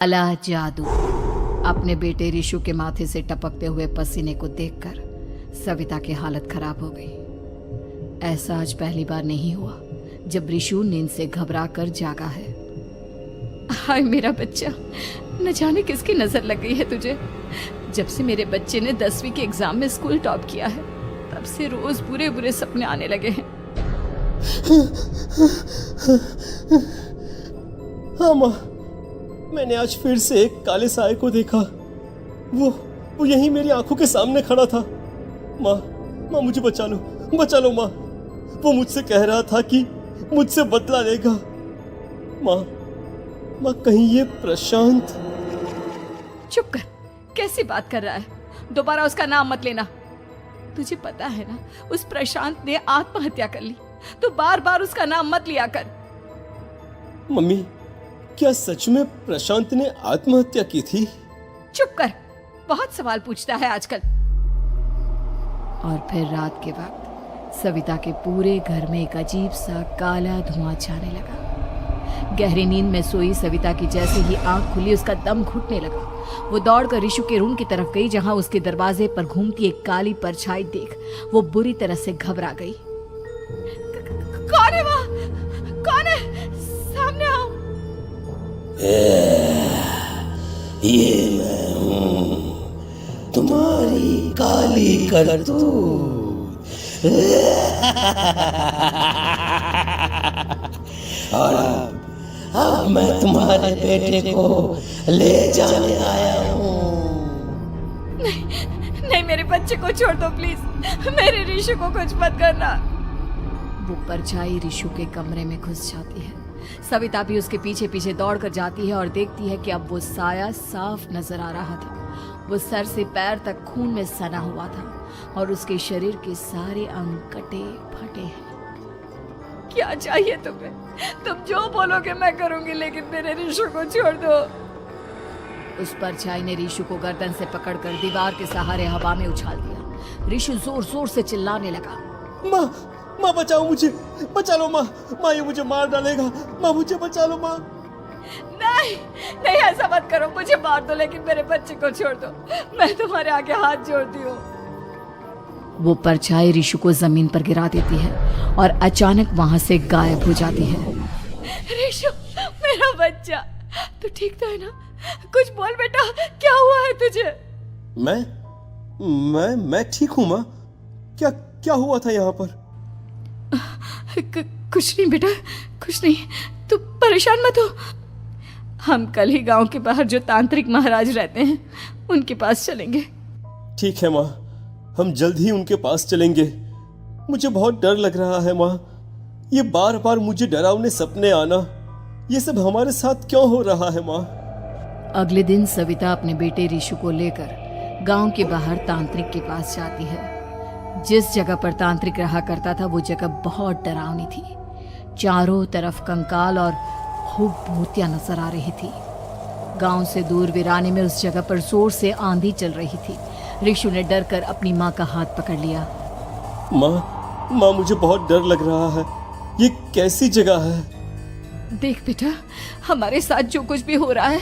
काला जादू। अपने बेटे रिशु के माथे से टपकते हुए पसीने को देखकर सविता की हालत खराब हो गई। ऐसा आज पहली बार नहीं हुआ जब रिशु नींद से घबराकर जागा है। हाय मेरा बच्चा, न जाने किसकी नजर लग गई है तुझे। जब से मेरे बच्चे ने 10वीं के एग्जाम में स्कूल टॉप किया है तब से रोज बुरे बुरे सपने आने लगे हैं। हाँ माँ, मैंने आज फिर से एक काले साए को देखा। वो यहीं मेरी आंखों के सामने खड़ा था। माँ मुझे बचा लो माँ। वो मुझसे कह रहा था कि मुझसे बदला लेगा। माँ कहीं ये प्रशांत। चुप कर, कैसी बात कर रहा है? दोबारा उसका नाम मत लेना। तुझे पता है ना, उस प्रशांत ने आत्महत्या कर ली, तो बार बार उसका नाम मत लिया कर। मम्मी, क्या सच में प्रशांत ने आत्महत्या की थी? चुप कर, बहुत सवाल पूछता है आजकल। और फिर रात के वक्त सविता के पूरे घर में एक अजीब सा काला धुआं छाने लगा। गहरी नींद में सोई सविता की जैसे ही आंख खुली उसका दम घुटने लगा। वो दौड़कर रिशु के रूम की तरफ गई जहां उसके दरवाजे पर घूमती एक काली परछाई देख वो बुरी तरह से घबरा गई। कौन है वहां? कौन है? सामने आओ। ये मैं हूँ, तुम्हारी काली करतूत। और अब मैं तुम्हारे बेटे को ले जाने आया हूँ। नहीं, मेरे बच्चे को छोड़ दो प्लीज। मेरे रिशु को कुछ मत करना। वो परछाई रिशु के कमरे में घुस जाती है। सविता भी उसके पीछे पीछे दौड़कर जाती है और देखती है कि अब वो साया साफ नजर आ रहा था। वो सर से पैर तक खून में सना हुआ था और उसके शरीर के सारे अंग कटे फटे हैं। क्या चाहिए तुम्हें? तुम जो बोलोगे मैं करूंगी, लेकिन मेरे रिशु को छोड़ दो। उस परछाई ने रिशु को गर्दन से पकड़कर दीवार के सहारे हवा में उछाल दिया। रिशु जोर जोर से चिल्लाने लगा। माँ बचाओ मुझे, बचा लो माँ। ये मुझे मार डालेगा। माँ मुझे बचा लो माँ। नहीं ऐसा मत करो। मुझे मार दो लेकिन मेरे बच्चे को छोड़ दो। मैं तुम्हारे आगे हाथ जोड़ती हूँ। वो परछाई रिशु को जमीन पर गिरा देती है और अचानक वहां से गायब हो जाती है। रिशु, मेरा बच्चा, तू ठीक तो है ना? कुछ बोल बेटा, क्या हुआ है तुझे? मैं ठीक हूँ माँ। क्या हुआ था यहाँ पर? कुछ नहीं बेटा, कुछ नहीं। तू परेशान मत हो। हम कल ही गांव के बाहर जो तांत्रिक महाराज रहते हैं उनके पास चलेंगे। ठीक है माँ, हम जल्द ही उनके पास चलेंगे। मुझे बहुत डर लग रहा है माँ। ये बार बार मुझे डरावने सपने आना, ये सब हमारे साथ क्यों हो रहा है माँ? अगले दिन सविता अपने बेटे रिशु को लेकर गांव के बाहर तांत्रिक के पास जाती है। जिस जगह पर तांत्रिक रहा करता था वो जगह बहुत डरावनी थी। चारों तरफ कंकाल और खूब भूतियां नजर आ रही थी। गांव से दूर वीराने में उस जगह पर जोर से आंधी चल रही थी। रिशु ने डर कर अपनी माँ का हाथ पकड़ लिया। माँ मुझे बहुत डर लग रहा है। ये कैसी जगह है? देख बेटा, हमारे साथ जो कुछ भी हो रहा है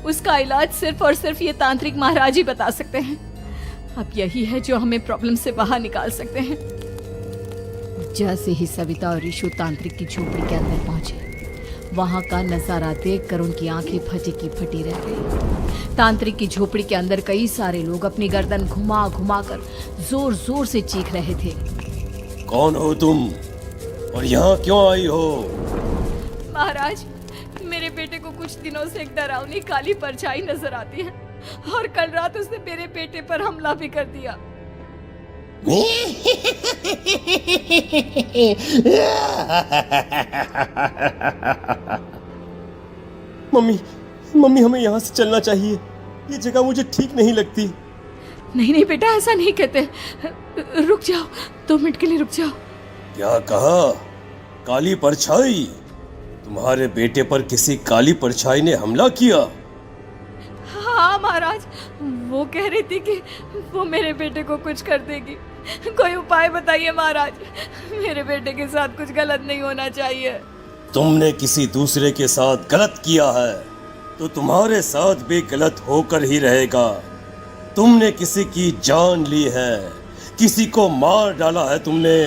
उसका इलाज सिर्फ और सिर्फ ये तांत्रिक महाराज ही बता सकते हैं। अब यही है जो हमें प्रॉब्लम से बाहर निकाल सकते हैं। जैसे ही सविता और रिशु तांत्रिक की झोपड़ी के अंदर पहुंचे, वहां का नजारा देखकर उनकी आंखें फटी की फटी रह गई। तांत्रिक की झोपड़ी के अंदर कई सारे लोग अपनी गर्दन घुमा घुमा कर जोर जोर से चीख रहे थे। कौन हो तुम और यहाँ क्यों आई हो? महाराज, मेरे बेटे को कुछ दिनों से एक डरावनी काली परछाई नजर आती है और कल रात उसने मेरे बेटे पर हमला भी कर दिया। मम्मी हमें यहाँ से चलना चाहिए। ये जगह मुझे ठीक नहीं लगती। नहीं बेटा, ऐसा नहीं कहते। रुक जाओ, 2 मिनट के लिए रुक जाओ। क्या कहा? काली परछाई? तुम्हारे बेटे पर किसी काली परछाई ने हमला किया? हाँ महाराज, वो कह रही थी कि वो मेरे बेटे को कुछ कर देगी। कोई उपाय बताइए महाराज, मेरे बेटे के साथ कुछ गलत नहीं होना चाहिए। तुमने किसी दूसरे के साथ गलत किया है। तो तुम्हारे साथ भी गलत होकर ही रहेगा। तुमने किसी की जान ली है, किसी को मार डाला है तुमने।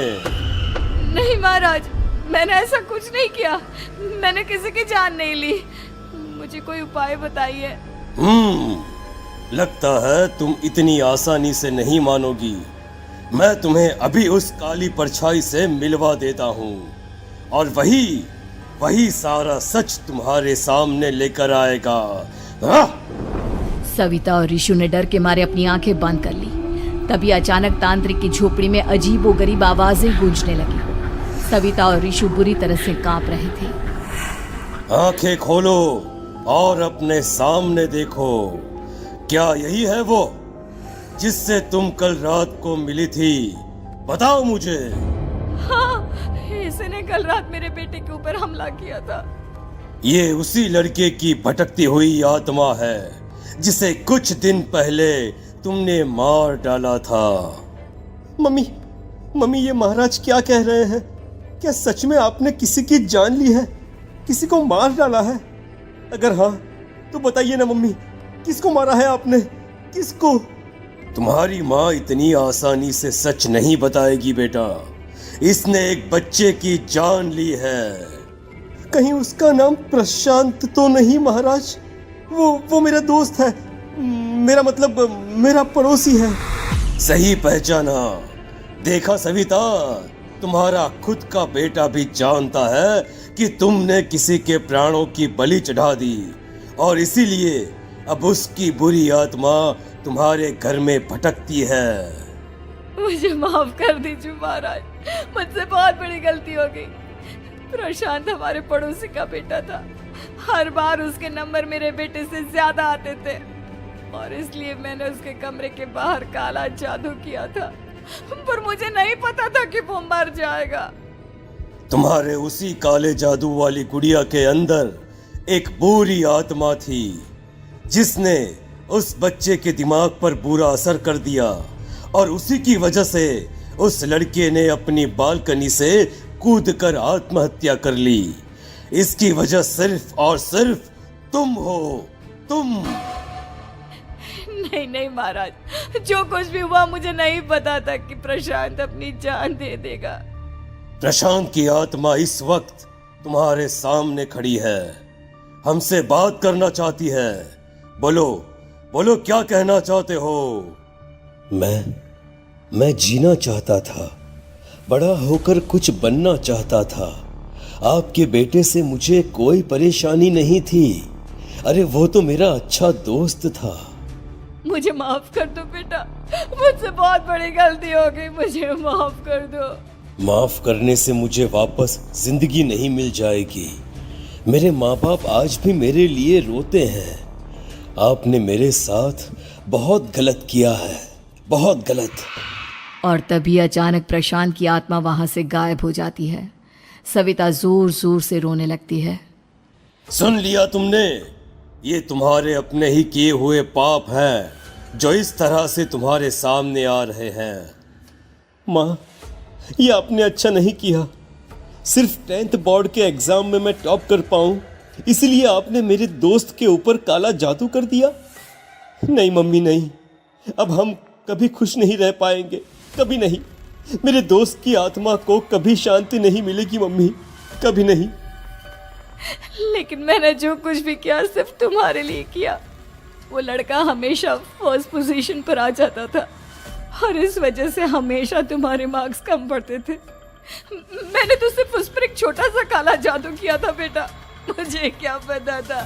नहीं महाराज, मैंने ऐसा कुछ नहीं किया। मैंने किसी की जान नहीं ली। मुझे कोई उपाय बताइए। लगता है तुम इतनी आसानी से नहीं मानोगी। मैं तुम्हें अभी उस काली परछाई से मिलवा देता हूँ और वही सारा सच तुम्हारे सामने लेकर आएगा। सविता और ऋषु ने डर के मारे अपनी आंखें बंद कर ली। तभी अचानक तांत्रिक की झोपड़ी में अजीबोगरीब आवाजें गूंजने लगी। सविता और ऋषु बुरी तरह से कांप रहे थे। आंखें खोलो और अपने सामने देखो। क्या यही है वो जिससे तुम कल रात को मिली थी? बताओ मुझे। हाँ, इसने कल रात मेरे बेटे के ऊपर हमला किया था। ये उसी लड़के की भटकती हुई आत्मा है जिसे कुछ दिन पहले तुमने मार डाला था। मम्मी ये महाराज क्या कह रहे हैं? क्या सच में आपने किसी की जान ली है, किसी को मार डाला है? अगर हाँ तो बताइए ना मम्मी, किसको मारा है आपने? किसको? तुम्हारी माँ इतनी आसानी से सच नहीं बताएगी बेटा। इसने एक बच्चे की जान ली है। कहीं उसका नाम प्रशांत तो नहीं महाराज? वो मेरा दोस्त है, मेरा मतलब मेरा पड़ोसी है। सही पहचाना। देखा सविता, तुम्हारा खुद का बेटा भी जानता है कि तुमने किसी के प्राणों की बलि चढ़ा दी और इसीलिए अब उसकी बुरी आत्मा तुम्हारे घर में भटकती है। मुझे माफ कर दीजिए महाराज, मुझसे बहुत बड़ी गलती हो गई। प्रशांत हमारे पड़ोसी का बेटा था। हर बार उसके नंबर मेरे बेटे से ज्यादा आते थे और इसलिए मैंने उसके कमरे के बाहर काला जादू किया था, पर मुझे नहीं पता था कि वो मर जाएगा। तुम्हारे उसी काले जादू वाली गुड़िया के अंदर एक बुरी आत्मा थी जिसने उस बच्चे के दिमाग पर बुरा असर कर दिया और उसी की वजह से उस लड़के ने अपनी बालकनी से कूदकर आत्महत्या कर ली। इसकी वजह सिर्फ और सिर्फ तुम हो, तुम। नहीं महाराज, जो कुछ भी हुआ मुझे नहीं पता था कि प्रशांत अपनी जान दे देगा। प्रशांत की आत्मा इस वक्त तुम्हारे सामने खड़ी है, हमसे बात करना चाहती है। बोलो क्या कहना चाहते हो? मैं जीना चाहता था, बड़ा होकर कुछ बनना चाहता था। आपके बेटे से मुझे कोई परेशानी नहीं थी। अरे वो तो मेरा अच्छा दोस्त था। मुझे माफ कर दो बेटा, मुझसे बहुत बड़ी गलती हो गई, मुझे माफ कर दो। माफ करने से मुझे वापस जिंदगी नहीं मिल जाएगी। मेरे माँ बाप आज भी मेरे लिए रोते हैं। आपने मेरे साथ बहुत गलत किया है, बहुत गलत। और तभी अचानक प्रशांत की आत्मा वहां से गायब हो जाती है। सविता जोर जोर से रोने लगती है। सुन लिया तुमने? ये तुम्हारे अपने ही किए हुए पाप हैं जो इस तरह से तुम्हारे सामने आ रहे हैं। माँ, ये आपने अच्छा नहीं किया। सिर्फ 10th बोर्ड के एग्जाम में मैं टॉप कर पाऊं, इसलिए आपने मेरे दोस्त के ऊपर काला जादू कर दिया। नहीं मम्मी, नहीं, अब हम कभी खुश नहीं रह पाएंगे, कभी नहीं। मेरे दोस्त की आत्मा को कभी शांति नहीं मिलेगी मम्मी, कभी नहीं। लेकिन मैंने जो कुछ भी किया सिर्फ तुम्हारे लिए किया। वो लड़का हमेशा फर्स्ट पोजीशन पर आ जाता था और इस वजह से हमेशा तुम्हारे मार्क्स कम पड़ते थे। मैंने तो सिर्फ उस पर एक छोटा सा काला जादू किया था बेटा। मुझे क्या पता था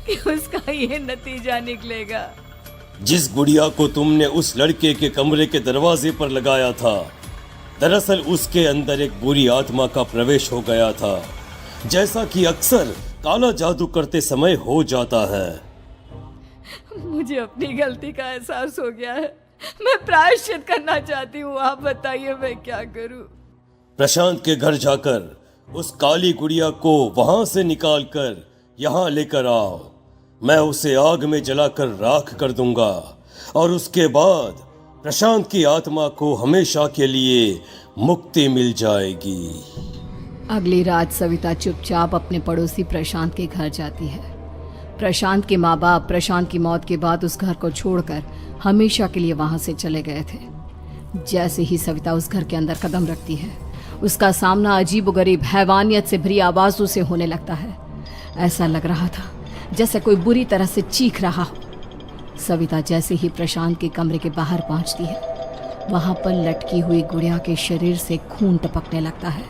कि उसका ये नतीजा निकलेगा। जिस गुड़िया को तुमने उस लड़के के कमरे के दरवाजे पर लगाया था, दरअसल उसके अंदर एक बुरी आत्मा का प्रवेश हो गया था, जैसा कि अक्सर काला जादू करते समय हो जाता है। मुझे अपनी गलती का एहसास हो गया है। मैं प्रायश्चित करना चाहती हूँ। आप बताइए मैं क्या करूँ? प्रशांत के घर जाकर उस काली गुड़िया को वहां से निकालकर यहाँ लेकर आओ। मैं उसे आग में जलाकर राख कर दूंगा और उसके बाद प्रशांत की आत्मा को हमेशा के लिए मुक्ति मिल जाएगी। अगली रात सविता चुपचाप अपने पड़ोसी प्रशांत के घर जाती है। प्रशांत के माँ बाप प्रशांत की मौत के बाद उस घर को छोड़कर हमेशा के लिए वहां से चले गए थे। जैसे ही सविता उस घर के अंदर कदम रखती है, उसका सामना अजीबोगरीब हैवानियत से भरी आवाजों से होने लगता है। ऐसा लग रहा था जैसे कोई बुरी तरह से चीख रहा हो। सविता जैसे ही प्रशांत के कमरे के बाहर पहुंचती है, वहां पर लटकी हुई गुड़िया के शरीर से खून टपकने लगता है।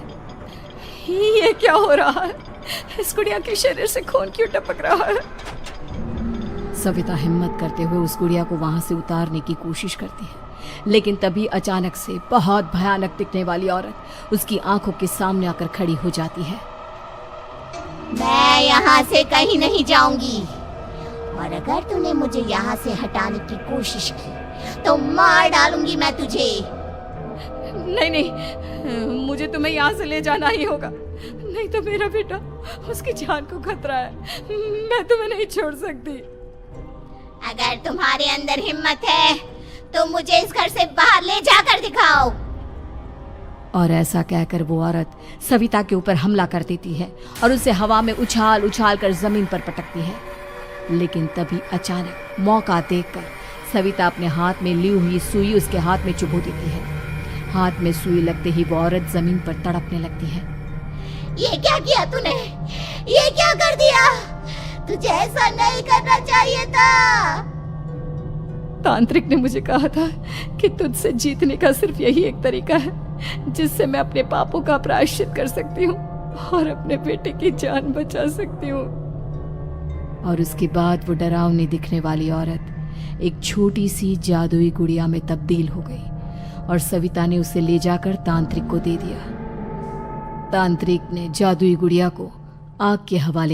ये क्या हो रहा है? इस गुड़िया के शरीर से खून क्यों टपक रहा है? सविता हिम्मत करते हुए उस गुड़िया को वहां से उतारने की कोशिश करती है, लेकिन तभी अचानक से बहुत भयानक दिखने वाली औरत उसकी आंखों के सामने आकर खड़ी हो जाती है। मैं यहाँ से कहीं नहीं जाऊंगी, और अगर तूने मुझे यहाँ से हटाने की कोशिश की तो मार डालूंगी मैं तुझे। नहीं नहीं, मुझे तुम्हें यहाँ से ले जाना ही होगा, नहीं तो मेरा बेटा, उसकी जान को खतरा है। मैं तुम्हें नहीं छोड़ सकती। अगर तुम्हारे अंदर हिम्मत है तो मुझे इस घर से बाहर ले जाकर दिखाओ। और ऐसा कहकर वो औरत सविता के ऊपर हमला कर देती है और उसे हवा में उछाल उछाल कर जमीन पर पटकती है। लेकिन तभी अचानक मौका देखकर सविता अपने हाथ में ली हुई सुई उसके हाथ में चुभो देती है। हाथ में सुई लगते ही वो औरत जमीन पर तड़पने लगती है। ये क्या किया तूने? ये क्या कर दिया? तुझे ऐसा नहीं करना चाहिए था। तांत्रिक ने मुझे कहा था कि तुझसे जीतने का सिर्फ यही एक तरीका है जिससे मैं अपने पापों का प्रायश्चित कर सकती हूँ और अपने बेटे की जान बचा सकती हूँ। और उसके बाद वो डरावनी दिखने वाली औरत एक छोटी सी जादुई गुड़िया में तब्दील हो गई और सविता ने उसे ले जाकर तांत्रिक को दे दिया। तांत्रिक ने जादुई गुड़िया को आग के हवाले